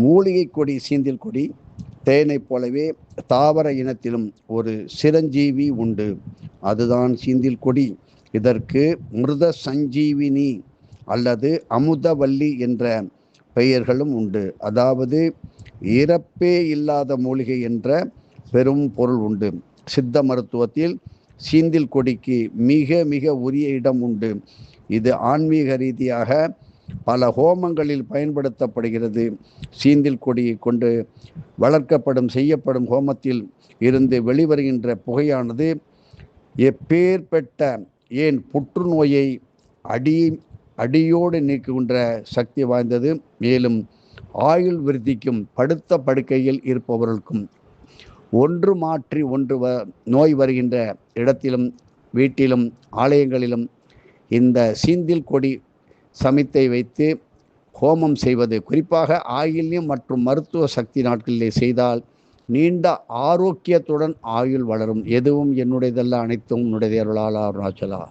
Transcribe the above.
மூலிகை கொடி சீந்தில் கொடி தேனைப் போலவே தாவர இனத்திலும் ஒரு சிரஞ்சீவி உண்டு, அதுதான் சீந்தில் கொடி. இதற்கு மிருத சஞ்சீவினி அல்லது அமுதவல்லி என்ற பெயர்களும் உண்டு. அதாவது இறப்பே இல்லாத மூலிகை என்ற பெரும் பொருள் உண்டு. சித்த மருத்துவத்தில் சீந்தில் கொடிக்கு மிக மிக உரிய இடம் உண்டு. இது ஆன்மீக ரீதியாக பல ஹோமங்களில் பயன்படுத்தப்படுகிறது. சீந்தில் கொடியை கொண்டு செய்யப்படும் ஹோமத்தில் இருந்து வெளிவருகின்ற புகையானது எப்பேற்பட்ட ஏன் புற்றுநோயை அடியோடு நீக்குகின்ற சக்தி வாய்ந்தது. மேலும் ஆயுள் விருத்திக்கும் படுத்த படுக்கையில் இருப்பவர்களுக்கும் ஒன்று மாற்றி ஒன்று நோய் வருகின்ற இடத்திலும் வீட்டிலும் ஆலயங்களிலும் இந்த சீந்தில் கொடி சமித்தை வைத்து ஹோமம் செய்வது, குறிப்பாக ஆயில்யம் மற்றும் மருத்துவ சக்தி நாட்களிலே செய்தால் நீண்ட ஆரோக்கியத்துடன் ஆயுள் வளரும். எதுவும் என்னுடையதல்ல, அனைத்தும் உன்னுடைய அருளால் அருணாச்சலா.